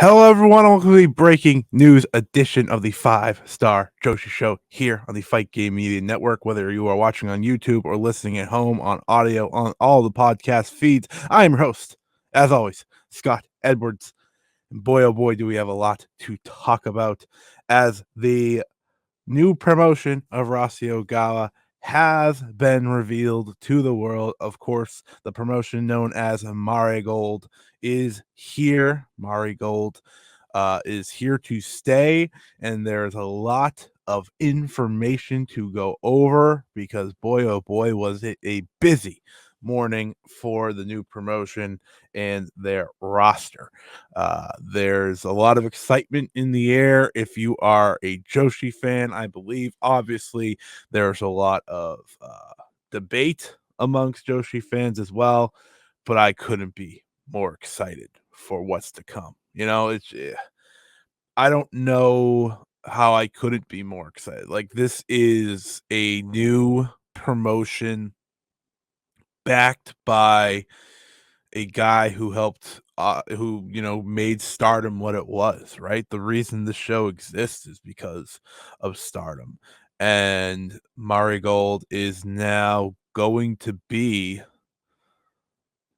Hello, everyone. Welcome to the breaking news edition of the five-star Joshi Show here on the Fight Game Media Network. Whether you are watching on YouTube or listening at home on audio on all the podcast feeds, I am your host, as always, Scott Edwards. And boy, oh boy, do we have a lot to talk about as the new promotion of Rossy Ogawa has been revealed to the world. Of course, the promotion known as Marigold is here. Marigold is here to stay, and there's a lot of information to go over because boy, oh boy, was it a busy morning for the new promotion and their roster. There's a lot of excitement in the air. If you are a Joshi fan, I believe, obviously, there's a lot of debate amongst Joshi fans as well, but I couldn't be more excited for what's to come. I don't know how I couldn't be more excited. Like, this is a new promotion backed by a guy who helped who made Stardom what it was, right? The reason the show exists is because of Stardom, and Marigold is now going to be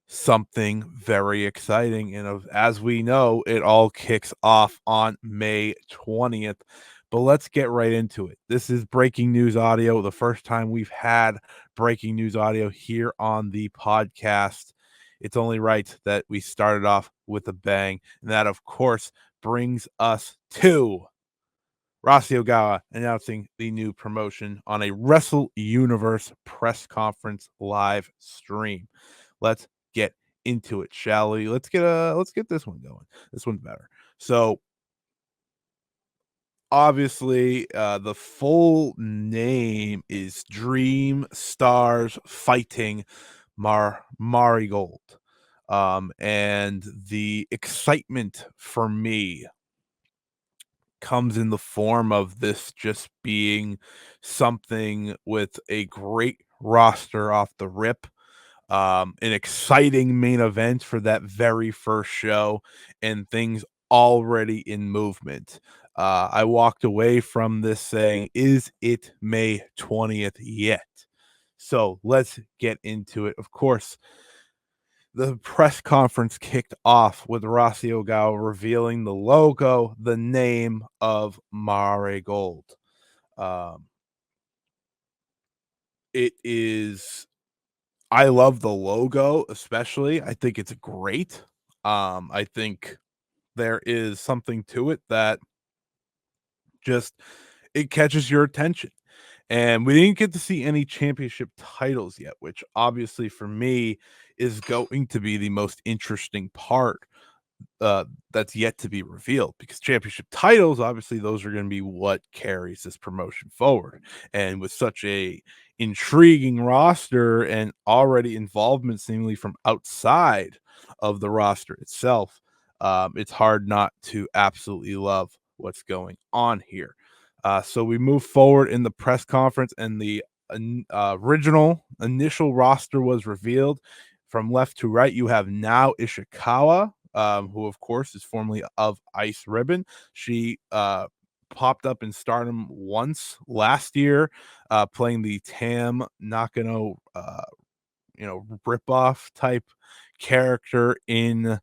something very exciting, and as we know, it all kicks off on May 20th. But let's get right into it. This is breaking news audio, the first time we've had breaking news audio here on the podcast. It's only right that we started off with a bang, and that, of course, brings us to Rossy Ogawa announcing the new promotion on a Wrestle Universe press conference live stream. Let's get into it, shall we? Let's get this one going. This one's better. So obviously, the full name is Dream Stars Fighting Marigold. And the excitement for me comes in the form of this just being something with a great roster off the rip, an exciting main event for that very first show, and things already in movement. I walked away from this saying, is it May 20th yet? So let's get into it. Of course, the press conference kicked off with Rossy Ogawa revealing the logo, the name of Marigold. Um, it is I love the logo, especially. I think it's great. I think there is something to it that just it catches your attention. And we didn't get to see any championship titles yet, which obviously for me is going to be the most interesting part that's yet to be revealed, because championship titles, obviously, those are going to be what carries this promotion forward. And with such a intriguing roster and already involvement seemingly from outside of the roster itself, it's hard not to absolutely love what's going on here. So we move forward in the press conference, and the original initial roster was revealed. From left to right, you have Now Ishikawa, who of course is formerly of Ice Ribbon. She popped up in Stardom once last year, playing the Tam Nakano, ripoff type character in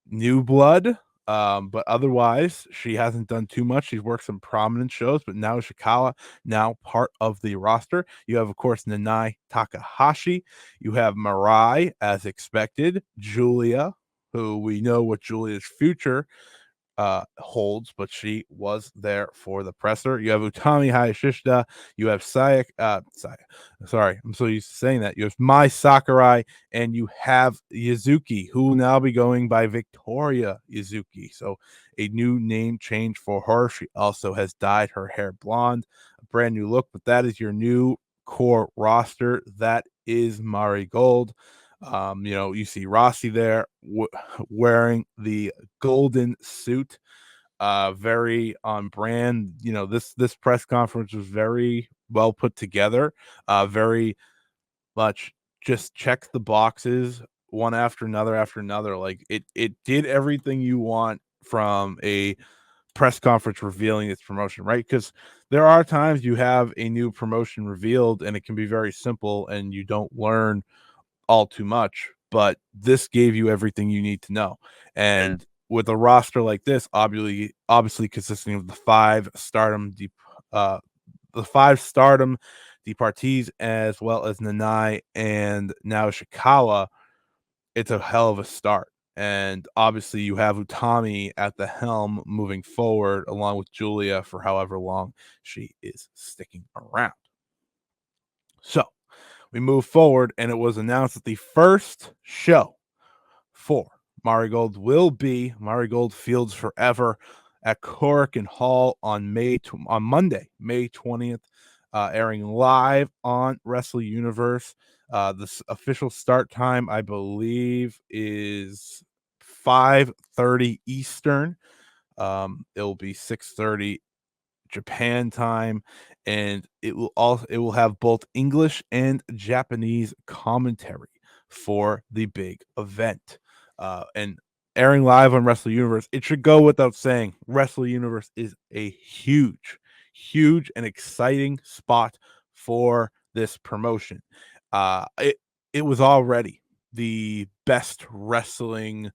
New Blood. But otherwise, she hasn't done too much. She's worked some prominent shows, but now Ishikawa, now part of the roster. You have, of course, Nanai Takahashi. You have Mirai, as expected. Julia, who we know what Julia's future holds, but she was there for the presser. You have Utami Hayashishita. You have sorry, I'm so used to saying that. You have Mai Sakurai, and you have Yuzuki, who will now be going by Victoria Yuzuki. So a new name change for her. She also has dyed her hair blonde, a brand new look, but that is your new core roster. That is Marigold. You see Rossy there wearing the golden suit, very on brand. This press conference was very well put together, very much just check the boxes one after another. Like it did everything you want from a press conference revealing its promotion, right? Because there are times you have a new promotion revealed and it can be very simple and you don't learn all too much, but this gave you everything you need to know. And with a roster like this, obviously consisting of uh, the five stardom departees, as well as Nanai and now Shikawa, it's a hell of a start. And obviously, you have Utami at the helm moving forward, along with Julia for however long she is sticking around. So we move forward, and it was announced that the first show for Marigold will be Marigold Fields Forever at Corrigan Hall on Monday, May 20th, airing live on Wrestle Universe. The official start time, I believe, is 5:30 Eastern. It'll be 6:30 Japan time, and it will have both English and Japanese commentary for the big event. And airing live on Wrestle Universe, it should go without saying, Wrestle Universe is a huge and exciting spot for this promotion. It was already the best wrestling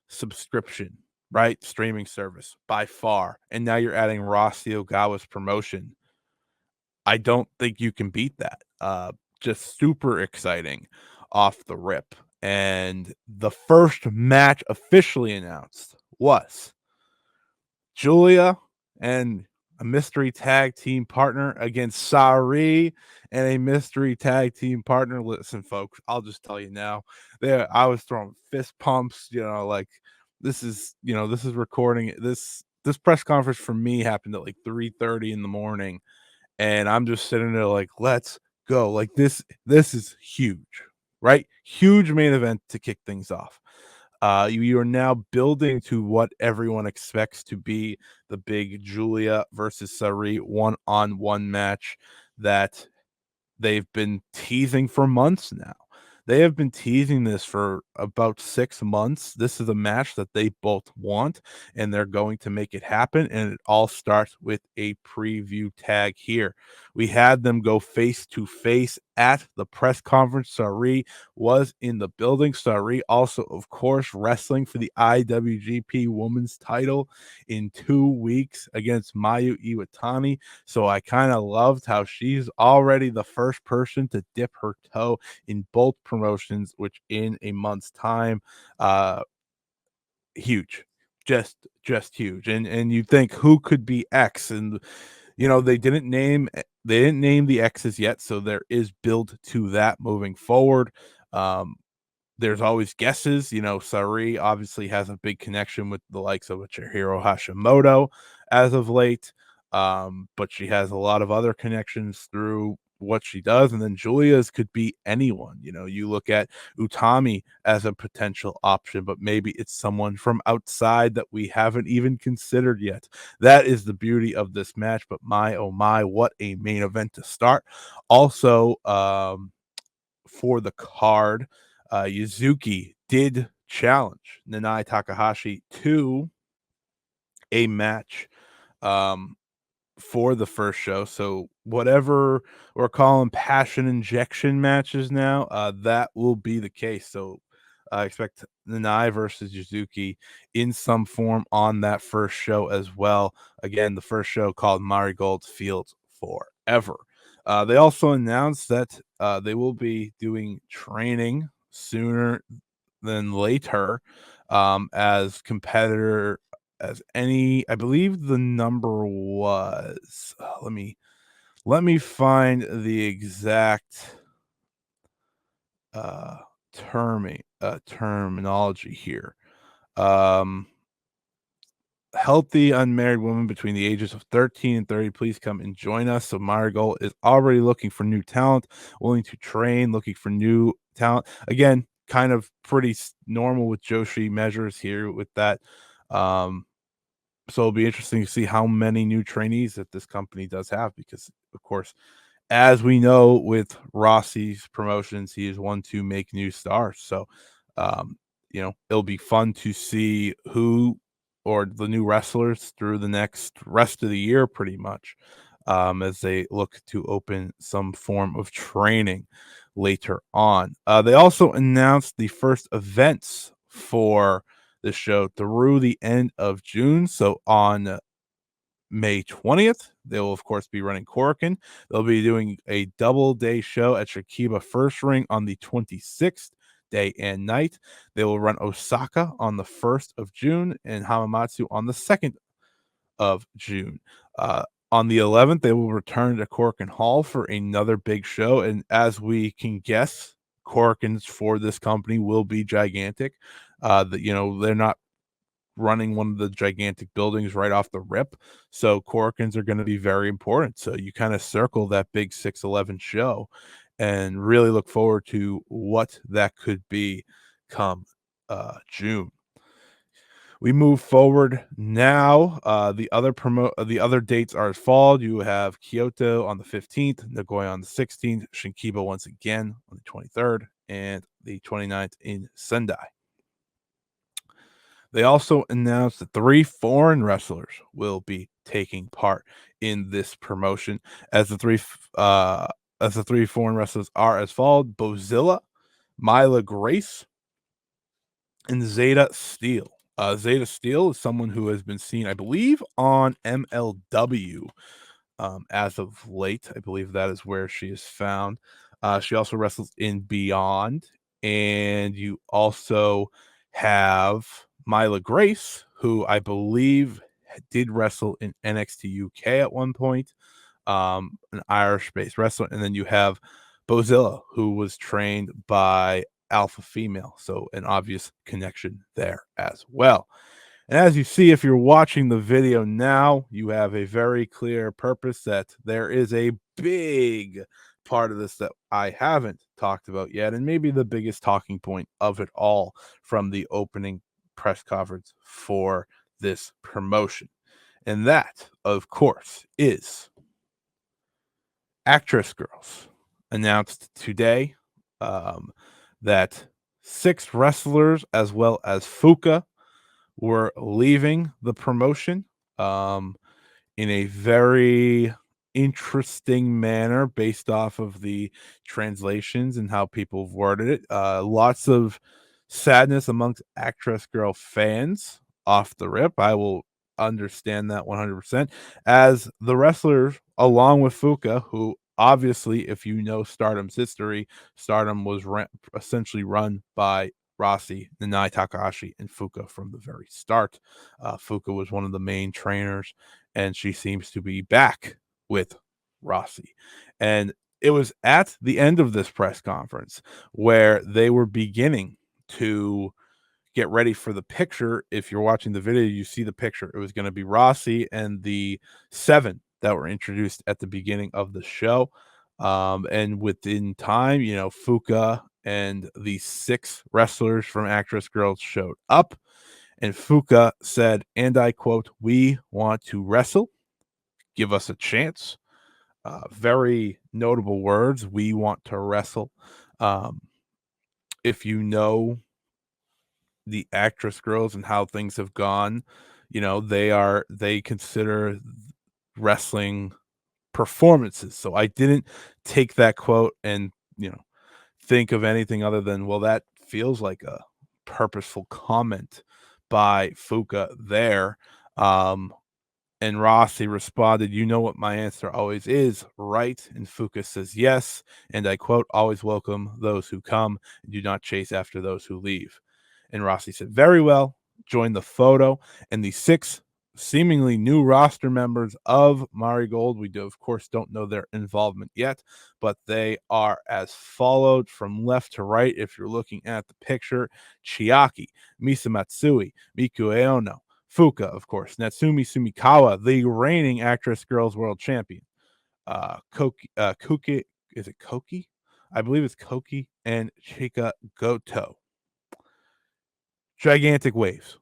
subscription, right? Streaming service by far. And now you're adding Rossy Ogawa's promotion. I don't think you can beat that. Just super exciting off the rip. And the first match officially announced was Julia and a mystery tag team partner against Sareee and a mystery tag team partner. Listen, folks, I'll just tell you now. There, I was throwing fist pumps. Like this is recording. This press conference for me happened at like 3:30 in the morning, and I'm just sitting there like, let's go. Like this is huge, right? Huge main event to kick things off. You are now building to what everyone expects to be the big Julia versus Sareee one-on-one match that they've been teasing for months now. They have been teasing this for about 6 months. This is a match that they both want, and they're going to make it happen. And it all starts with a preview tag here. We had them go face to face at the press conference. Sareee was in the building. Sareee also, of course, wrestling for the IWGP Women's title in 2 weeks against Mayu Iwatani. So I kind of loved how she's already the first person to dip her toe in both promotions, which in a month's time, huge, just huge. And you think who could be X? And they didn't name the X's yet, so there is build to that moving forward. Um, there's always guesses. Sareee obviously has a big connection with the likes of Chihiro Hashimoto as of late, but she has a lot of other connections through what she does. And then Julia's could be anyone. You look at Utami as a potential option, but maybe it's someone from outside that we haven't even considered yet. That is the beauty of this match. But my, oh my, what a main event to start. Also, for the card, Yuzuki did challenge Nanai Takahashi to a match um, for the first show. So whatever we're calling passion injection matches now, that will be the case. So I expect Nanai versus Yuzuki in some form on that first show as well. Again, the first show called Marigold Fields Forever. They also announced that they will be doing training sooner than later as competitor as any. I believe the number was let me find the exact uh terminology here. um Healthy unmarried women between the ages of 13 and 30, please come and join us. So Marigold is already looking for new talent, willing to train, looking for new talent. Again, kind of pretty normal with Joshi measures here with that. Um, so it'll be interesting to see how many new trainees that this company does have, because of course, as we know with Rossy's promotions, he is one to make new stars. So, it'll be fun to see who or the new wrestlers through the next rest of the year, pretty much, as they look to open some form of training later on. They also announced the first events for the show through the end of June. So on May 20th, they will, of course, be running Korakuen. They'll be doing a double day show at Shakiba First Ring on the 26th day and night. They will run Osaka on the 1st of June and Hamamatsu on the 2nd of June. On the 11th, they will return to Korakuen Hall for another big show. And as we can guess, Korakuens for this company will be gigantic. They're not running one of the gigantic buildings right off the rip. So Korakuens are going to be very important. So you kind of circle that big 611 show and really look forward to what that could be come June. We move forward now. The other dates are as followed. You have Kyoto on the 15th, Nagoya on the 16th, Shinkiba once again on the 23rd, and the 29th in Sendai. They also announced that 3 foreign wrestlers will be taking part in this promotion, as the three foreign wrestlers are as followed: Bozilla, Myla Grace, and Zeta Steel. Zeta Steel is someone who has been seen, I believe, on MLW as of late. I believe that is where she is found. She also wrestles in Beyond, and you also have Myla Grace, who I believe did wrestle in NXT UK at one point, an Irish-based wrestler, and then you have Bozilla, who was trained by Alpha Female, so an obvious connection there as well. And as you see, if you're watching the video now, you have a very clear purpose that there is a big part of this that I haven't talked about yet, and maybe the biggest talking point of it all from the opening press conference for this promotion. And that, of course, is Actwres Girls announced today that 6 wrestlers, as well as Fuka, were leaving the promotion in a very interesting manner based off of the translations and how people have worded it. Lots of sadness amongst Actress Girl fans off the rip. I will understand that 100%. As the wrestlers, along with Fuka, who obviously, if you know Stardom's history, Stardom was essentially run by Rossy, Nanai Takahashi, and Fuka from the very start. Fuka was one of the main trainers, and she seems to be back with Rossy. And it was at the end of this press conference where they were beginning to get ready for the picture. If you're watching the video, you see the picture. It was going to be Rossy and the 7 that were introduced at the beginning of the show. And within time, Fuka and the 6 wrestlers from Actress Girls showed up. And Fuka said, and I quote, "We want to wrestle. Give us a chance." Very notable words. We want to wrestle. Um, if you know the Actress Girls and how things have gone, they consider wrestling performances. So I didn't take that quote and, think of anything other than, well, that feels like a purposeful comment by Fuka there. And Rossy responded, "You know what my answer always is, right?" And Fuka says, "Yes." And I quote, "Always welcome those who come and do not chase after those who leave." And Rossy said, "Very well." Join the photo. And the 6 seemingly new roster members of Marigold, we do, of course, don't know their involvement yet, but they are as followed from left to right. If you're looking at the picture: Chiaki, Misa Matsui, Miku Eono, Fuka, of course, Natsumi Sumikawa, the reigning Actress Girls World Champion, Koki, is it Koki? I believe it's Koki, and Chika Goto. Gigantic waves.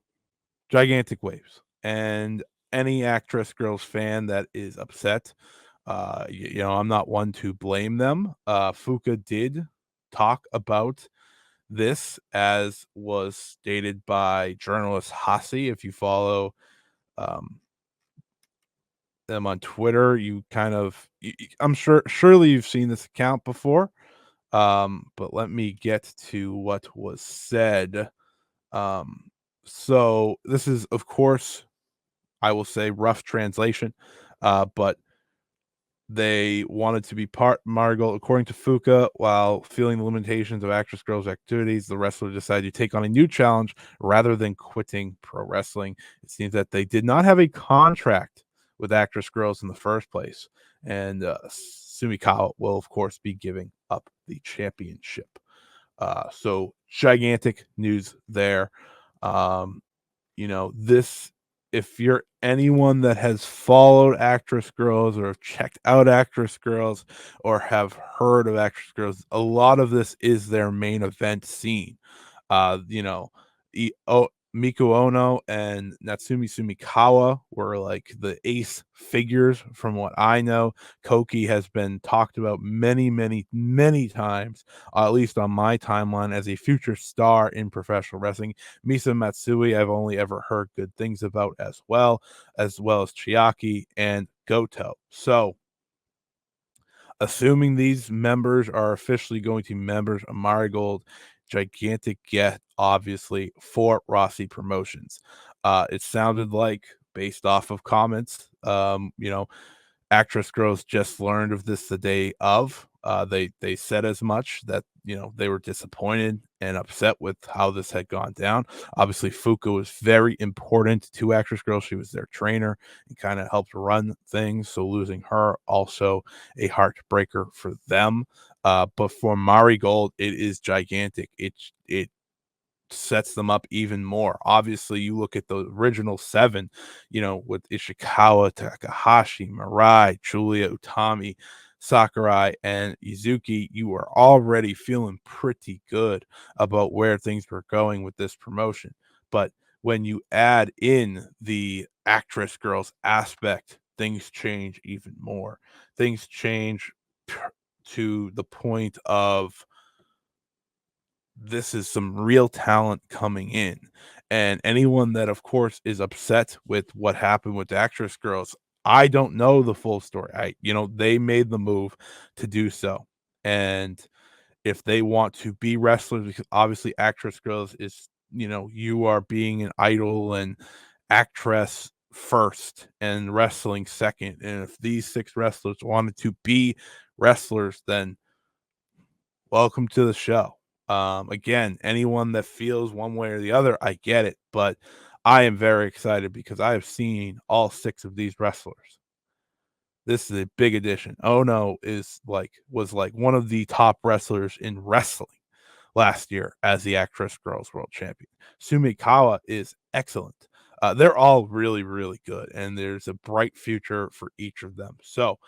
Gigantic waves. And any Actress Girls fan that is upset, I'm not one to blame them. Fuka did talk about This, as was stated by journalist Rossy, if you follow um, them on Twitter, you kind of, I'm sure, surely you've seen this account before. But let me get to what was said. Um, so this is, of course, I will say rough translation, but they wanted to be part Marigold. According to Fuka, while feeling the limitations of Actress Girls' activities, the wrestler decided to take on a new challenge rather than quitting pro wrestling. It seems that they did not have a contract with Actress Girls in the first place, and Sumikawa will, of course, be giving up the championship. So gigantic news there. Um, this, if you're anyone that has followed Actress Girls or have checked out Actress Girls or have heard of Actress Girls, a lot of this is their main event scene. Uh, you know, Miku Ono and Natsumi Sumikawa were like the ace figures from what I know. Koki has been talked about many, many, many times, at least on my timeline, as a future star in professional wrestling. Misa Matsui, I've only ever heard good things about as well as Chiaki and Goto. So, assuming these members are officially going to be members of Marigold, gigantic get, obviously, for Rossy Promotions. It sounded like, based off of comments, Actress Girls just learned of this the day of. They said as much that they were disappointed and upset with how this had gone down. Obviously, Fuka was very important to Actress Girls. She was their trainer and kind of helped run things. So losing her also a heartbreaker for them. But for Marigold, it is gigantic. It sets them up even more. Obviously, you look at the original seven, with Ishikawa, Takahashi, Mirai, Julia Utami, Sakurai, and Izuki, you were already feeling pretty good about where things were going with this promotion. But when you add in the Actress Girls aspect, things change even more. Things change to the point of this is some real talent coming in. And anyone that, of course, is upset with what happened with the Actress Girls, I don't know the full story. They made the move to do so. And if they want to be wrestlers, because obviously Actress Girls is, you are being an idol and actress first and wrestling second. And if these six wrestlers wanted to be wrestlers, then welcome to the show. Again, anyone that feels one way or the other, I get it, but I am very excited because I have seen all six of these wrestlers. This is a big addition. Ono was like one of the top wrestlers in wrestling last year as the Actress Girls World Champion. Sumikawa is excellent. They're all really, really good, and there's a bright future for each of them. So,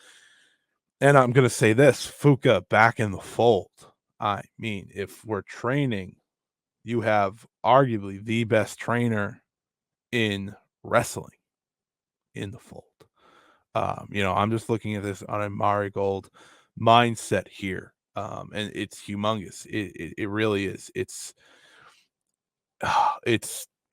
and I'm going to say this, Fuka back in the fold. I mean, if we're training, you have arguably the best trainer in wrestling in the fold. I'm just looking at this on a Marigold mindset here. And it's humongous. It really is. It's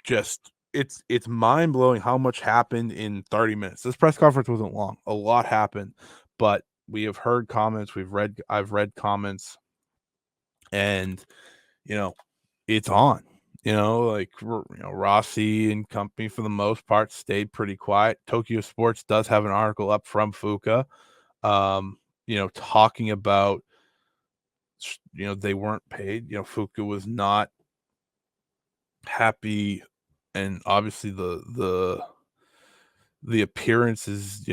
just it's mind blowing how much happened in 30 minutes. This press conference wasn't long. A lot happened, but we have heard comments. I've read comments, and you know, it's on. Rossy and company for the most part stayed pretty quiet. Tokyo Sports does have an article up from Fuka, talking about they weren't paid. Fuka was not happy, and obviously the appearance is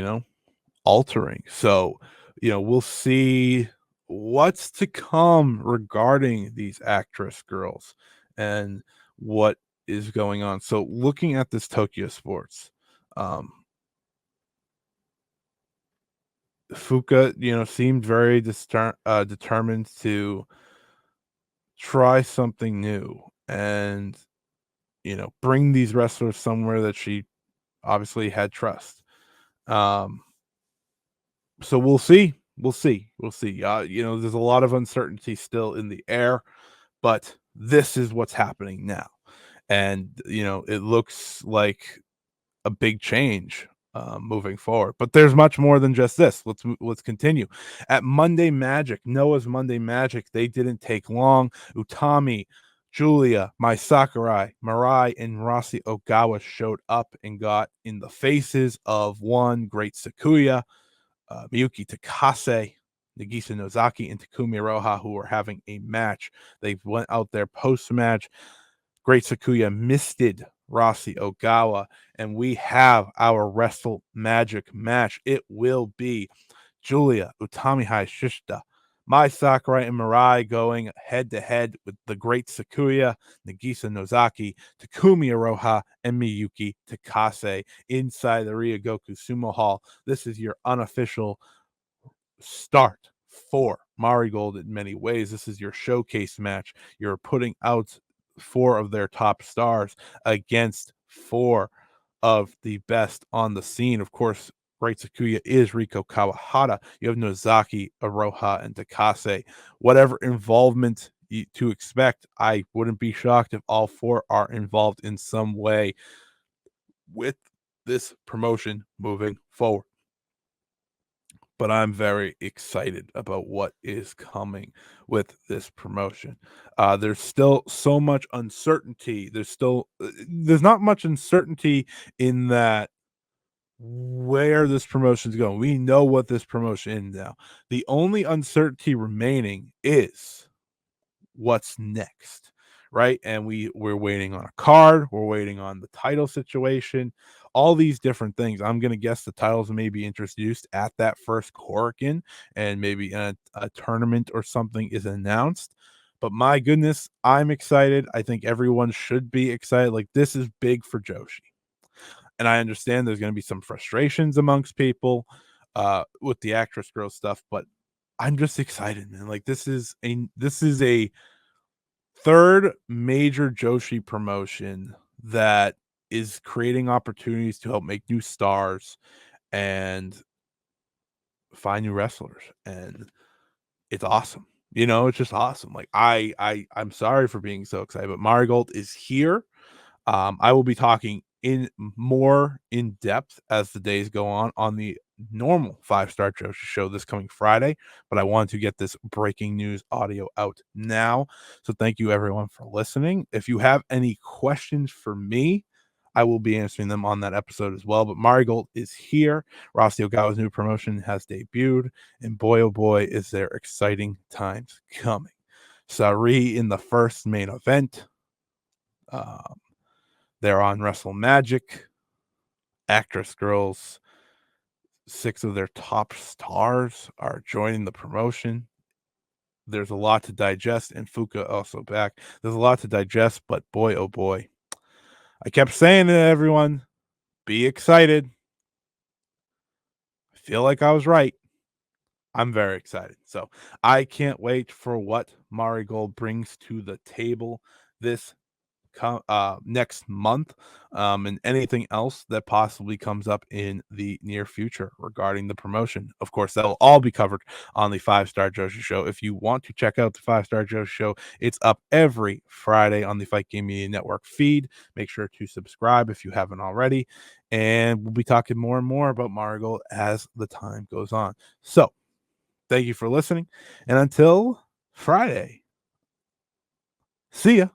altering. So we'll see what's to come regarding these Actress Girls and what is going on. So looking at this Tokyo Sports, um Fuka seemed very determined to try something new and bring these wrestlers somewhere that she obviously had trust. um so we'll see. There's a lot of uncertainty still in the air, but this is what's happening now. And, it looks like a big change moving forward. But there's much more than just this. Let's continue. At Monday Magic, Noah's Monday Magic, they didn't take long. Utami, Julia, Mai Sakurai, Mirai, and Rossy Ogawa showed up and got in the faces of one Great Sakuya, Miyuki Takase, Nagisa Nozaki, and Takumi Iroha, who were having a match. They went out there post match. Great Sakuya misted Rossy Ogawa, and we have our Wrestle Magic match. It will be Julia Utami Hayashishita, Mai Sakurai, and Mirai going head to head with the Great Sakuya, Nagisa Nozaki, Takumi Iroha, and Miyuki Takase inside the Ryogoku Sumo Hall. This is your unofficial start for Marigold in many ways. This is your showcase match. You're putting out four of their top stars against four of the best on the scene. Of course, Great Sakuya is Riko Kawahara. You have Nozaki, Aroha, and Takase. Whatever involvement to expect, I wouldn't be shocked if all four are involved in some way with this promotion moving forward. But I'm very excited about what is coming with this promotion. There's still so much uncertainty. There's not much uncertainty in that where this promotion is going. We know what this promotion is now. The only uncertainty remaining is what's next, right? And we're waiting on a card, we're waiting on the title situation, all these different things. I'm gonna guess the titles may be introduced at that first Korakuen, and maybe a tournament or something is announced. But my goodness, I'm excited. I think everyone should be excited. Like, this is big for Joshi. And I understand there's gonna be some frustrations amongst people with the Actwres girl stuff, but I'm just excited, man. Like, this is a third major Joshi promotion that is creating opportunities to help make new stars and find new wrestlers, and it's awesome. It's just awesome. Like, I'm sorry for being so excited, but Marigold is here. I will be talking in more in depth as the days go on the normal five-star Joshi show this coming Friday, but I wanted to get this breaking news audio out now. So thank you everyone for listening. If you have any questions for me, I will be answering them on that episode as well. But Marigold is here. Rossy Ogawa's new promotion has debuted, and boy, oh boy, is there exciting times coming. Sareee in the first main event. Um, they're on Wrestle Magic. Actwres girls, 6 of their top stars are joining the promotion. There's a lot to digest, and Fuka also back. There's a lot to digest, but boy, oh boy. I kept saying to everyone, be excited. I feel like I was right. I'm very excited. So I can't wait for what Marigold brings to the table this next month, and anything else that possibly comes up in the near future regarding the promotion. Of course, that'll all be covered on the Five Star Joshi Show. If you want to check out the Five Star Joshi Show, it's up every Friday on the Fight Game Media Network feed. Make sure to subscribe if you haven't already, and we'll be talking more and more about Marigold as the time goes on. So, thank you for listening, and until Friday, see ya.